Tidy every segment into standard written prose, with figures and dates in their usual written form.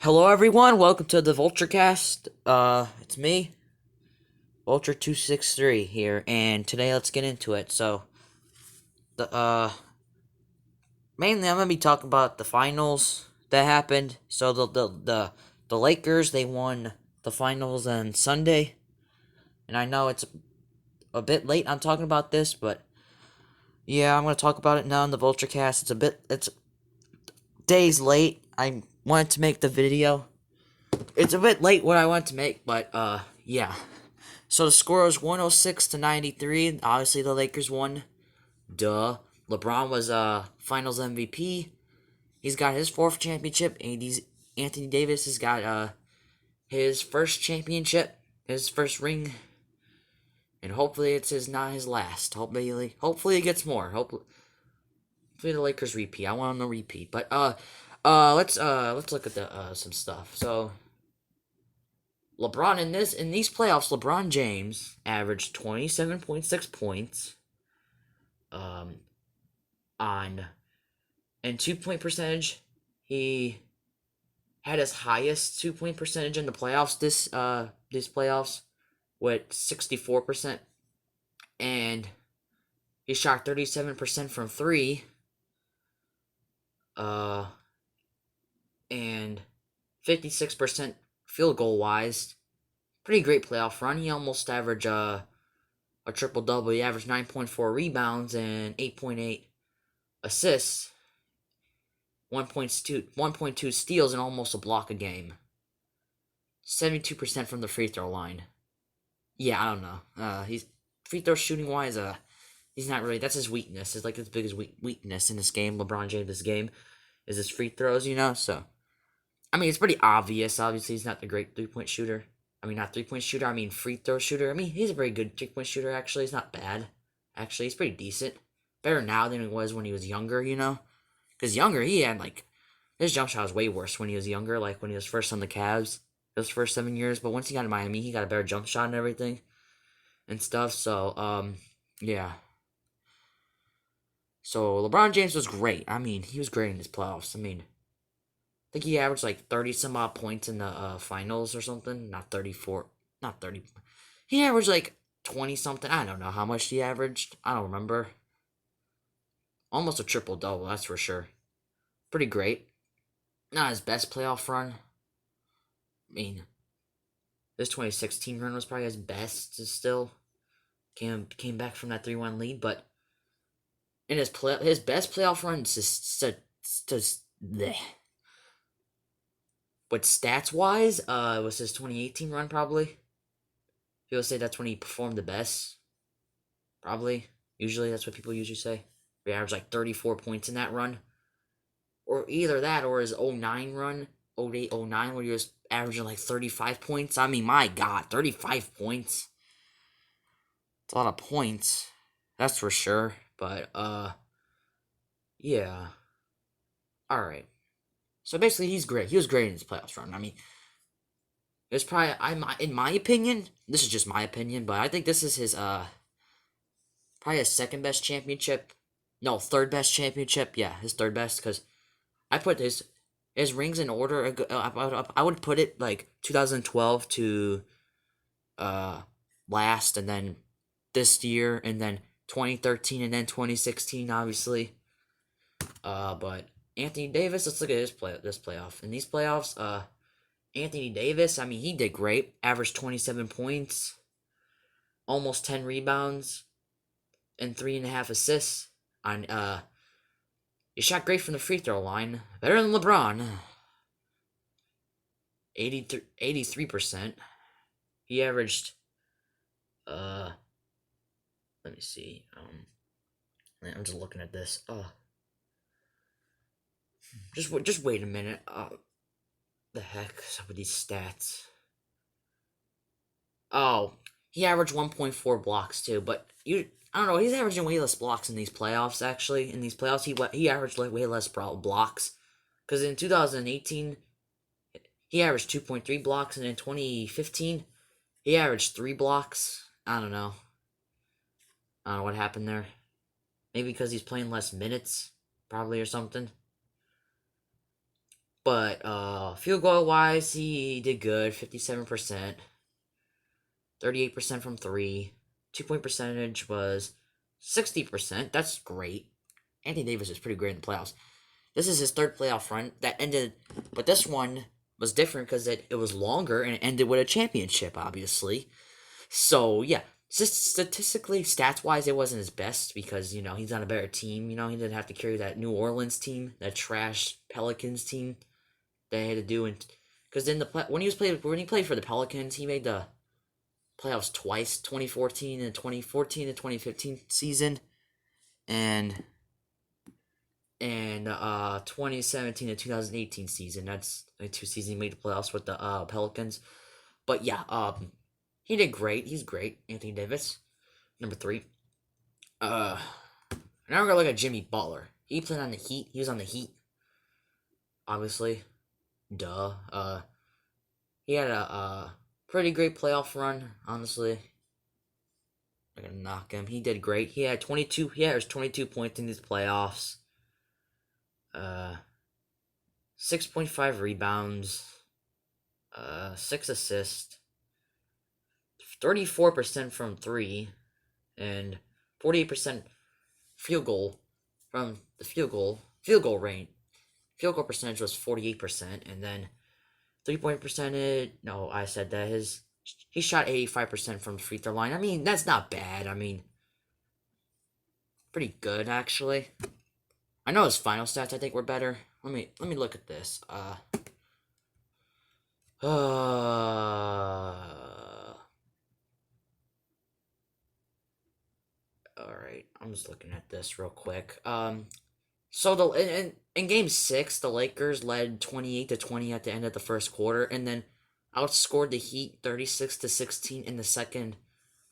Hello everyone, welcome to the Vulture Cast. It's me, Vulture263 here, and today let's get into it. So, the mainly I'm gonna be talking about the finals that happened. So the Lakers, they won the finals on Sunday, and I know it's a bit late I'm talking about this, but yeah, I'm gonna talk about it now in the Vulture Cast. It's days late. I wanted to make the video. It's a bit late what I want to make, but yeah. So the score was 106 to 93. Obviously the Lakers won. Duh. LeBron was Finals MVP. He's got his fourth championship, and Anthony Davis has got his first championship, his first ring, and hopefully it's not his last. Hopefully he gets more. Hopefully the Lakers repeat. I want them to repeat. But let's look at the some stuff. So LeBron in these playoffs, LeBron James averaged 27.6 points um on and 2-point percentage. He had his highest 2-point percentage in the playoffs these playoffs with 64%, and he shot 37% from 3 uh and 56% field goal wise. Pretty great playoff run. He almost averaged a triple double. He averaged 9.4 rebounds and 8.8 assists, 1.2 steals, and almost a block a game. 72% from the free throw line. Yeah, I don't know. He's free throw shooting wise. He's not really. That's his weakness. It's like his biggest weakness in this game. LeBron James' game is his free throws. So I mean, it's pretty obvious. Obviously, he's not the great 3-point shooter. I mean, not 3-point shooter. I mean, free throw shooter. I mean, he's a very good 3-point shooter. Actually, he's not bad. Actually, he's pretty decent. Better now than he was when he was younger. Because younger he had like his jump shot was way worse when he was younger. Like when he was first on the Cavs, those first 7 years. But once he got to Miami, he got a better jump shot and everything and stuff. So yeah. So LeBron James was great. I mean, he was great in his playoffs. I mean, I think he averaged like 30 some odd points in the finals or something. Not 34. Not 30. He averaged like 20 something. I don't know how much he averaged. I don't remember. Almost a triple double, that's for sure. Pretty great. Not his best playoff run. I mean, this 2016 run was probably his best still. Came back from that 3-1 lead, but in his best playoff run bleh. But stats wise, it was his 2018 run probably. People say that's when he performed the best. Probably. Usually that's what people usually say. He averaged like 34 points in that run. Or either that or his 09 run, 08, 09, where he was averaging like 35 points. I mean, my God, 35 points. It's a lot of points. That's for sure. But, yeah. Alright. So basically, he's great. He was great in his playoffs run. I mean, it's probably, in my opinion, this is just my opinion, but I think this is his, probably his second best championship. No, third best championship. Yeah, his third best, because I put his rings in order. I would put it like 2012 to last, and then this year, and then 2013, and then 2016, obviously. But Anthony Davis, let's look at this playoff. In these playoffs, Anthony Davis, I mean, he did great. Averaged 27 points, almost 10 rebounds, and 3.5 assists. He shot great from the free throw line. Better than LeBron. 83%. He averaged let me see. I'm just looking at this. Just wait a minute. The heck is up with these stats? Oh, he averaged 1.4 blocks too, but I don't know. He's averaging way less blocks in these playoffs. Actually, in these playoffs, he averaged like way less blocks. Because in 2018, he averaged 2.3 blocks, and in 2015, he averaged 3 blocks. I don't know. I don't know what happened there. Maybe because he's playing less minutes, probably, or something. But field goal wise, he did good. 57%, 38% from three. 2 point percentage was 60%. That's great. Anthony Davis is pretty great in the playoffs. This is his third playoff run that ended, but this one was different because it was longer and it ended with a championship, obviously. So yeah, just statistically, stats wise, it wasn't his best because he's on a better team. He didn't have to carry that New Orleans team, that trash Pelicans team that he had to do, and because then when he played for the Pelicans, he made the playoffs twice, 2014 and 2015 season, and 2017 and 2018 season. That's the two seasons he made the playoffs with the Pelicans. But yeah, he did great. He's great, Anthony Davis. Number 3. Now we're gonna look at Jimmy Butler. He played on the Heat. He was on the Heat, obviously. Duh. He had a pretty great playoff run, honestly. I'm gonna knock him. He did great. He had 22. He averaged 22 points in these playoffs. 6.5 rebounds. 6 assists. 34% from 3, and 48% field goal from the field goal range. Field goal percentage was 48%, and then 3-point percentage. No, I said that he shot 85% from the free throw line. I mean, that's not bad. I mean, pretty good actually. I know his final stats I think were better. Let me look at this. Alright, I'm just looking at this real quick. So in game 6, the Lakers led 28-20 at the end of the first quarter, and then outscored the Heat 36-16 in the second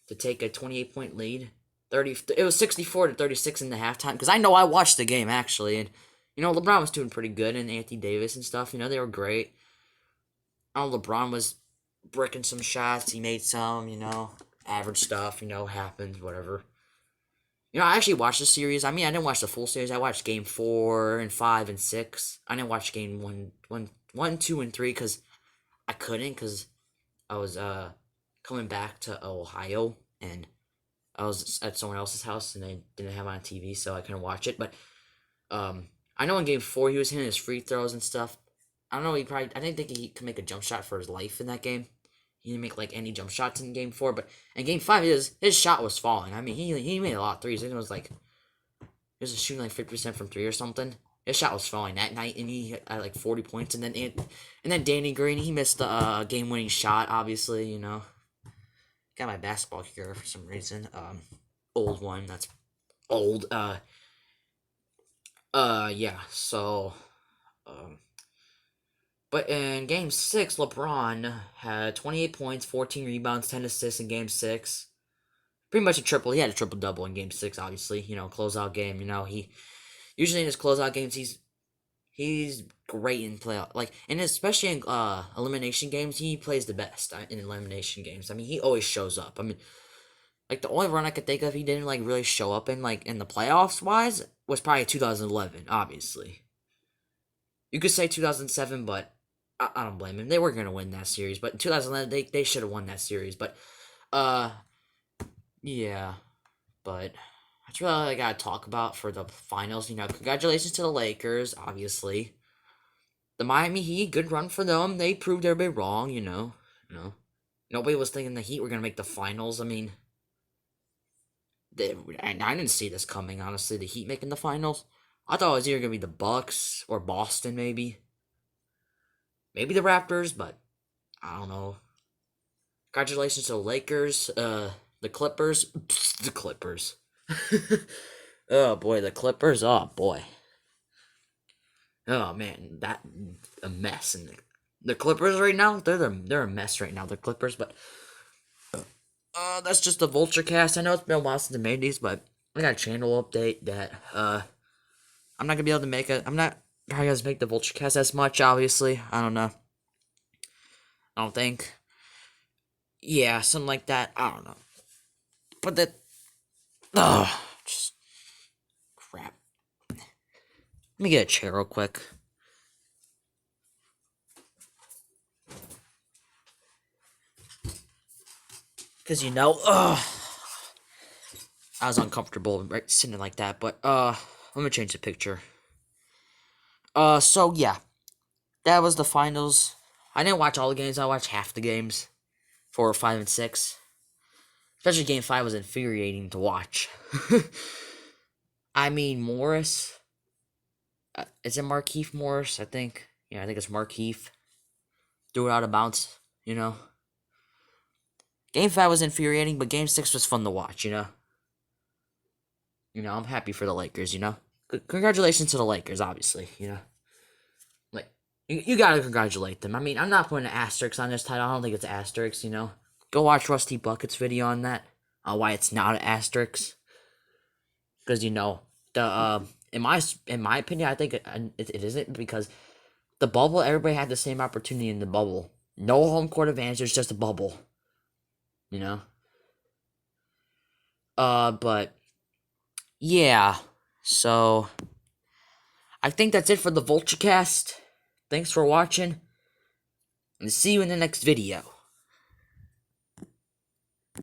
to take a 28-point lead. It was 64-36 in the halftime, because I know I watched the game actually, and LeBron was doing pretty good, and Anthony Davis and stuff. They were great. LeBron was bricking some shots. He made some. Average stuff. Happens. Whatever. I actually watched the series. I mean, I didn't watch the full series. I watched game 4 and 5 and 6. I didn't watch game 1, 2, and 3 because I couldn't, because I was coming back to Ohio, and I was at someone else's house, and they didn't have it on TV, so I couldn't watch it. But I know in game 4 he was hitting his free throws and stuff. I don't know. I didn't think he could make a jump shot for his life in that game. He didn't make any jump shots in game 4, but in game 5, his shot was falling. I mean, he made a lot of threes. It was he was shooting 50% from 3 or something. His shot was falling that night, and he had 40 points. And then Danny Green, he missed the game-winning shot. Obviously, got my basketball here for some reason. Old one. That's old. Yeah. So, But in Game 6, LeBron had 28 points, 14 rebounds, 10 assists in Game 6. Pretty much a triple. He had a triple-double in Game 6, obviously. Closeout game. He usually in his closeout games, he's great in playoff. And especially in elimination games, he plays the best in elimination games. I mean, he always shows up. I mean, the only run I could think of he didn't really show up in in the playoffs wise was probably 2011. Obviously, you could say 2007, but I don't blame him. They were gonna win that series, but in 2011 they should have won that series. But yeah, but that's really all I gotta talk about for the finals. Congratulations to the Lakers, obviously. The Miami Heat, good run for them. They proved everybody wrong. Nobody was thinking the Heat were gonna make the finals. I mean, I didn't see this coming. Honestly, the Heat making the finals. I thought it was either gonna be the Bucks or Boston, maybe. Maybe the Raptors, but I don't know. Congratulations to the Lakers, the Clippers. The Clippers. Oh boy, the Clippers. Oh boy. Oh man, that a mess. And the Clippers right now, they're a mess right now. The Clippers, but that's just the Vulture Cast. I know it's been a while since I made these, but I got a channel update that I'm not gonna be able to make it. I'm not probably gonna make the Vulture Cast as much. Obviously, I don't know. I don't think. Yeah, something like that. I don't know. But just crap. Let me get a chair real quick. Because, I was uncomfortable right sitting like that, but, let me change the picture. So, yeah, that was the finals. I didn't watch all the games, I watched half the games. 4, 5, and 6. Especially Game 5 was infuriating to watch. I mean, Morris. Is it Markeith Morris? I think. Yeah, I think it's Markeith. Threw it out of bounds, Game 5 was infuriating, but Game 6 was fun to watch, I'm happy for the Lakers, Congratulations to the Lakers, obviously, Like, you gotta congratulate them. I mean, I'm not putting an asterisk on this title. I don't think it's asterisk, Go watch Rusty Bucket's video on that. On why it's not an asterisk. Because, the, in my opinion, I think it isn't, because the bubble, everybody had the same opportunity in the bubble. No home court advantage, it's just a bubble. But yeah, so I think that's it for the Vulture Cast. Thanks for watching, and see you in the next video.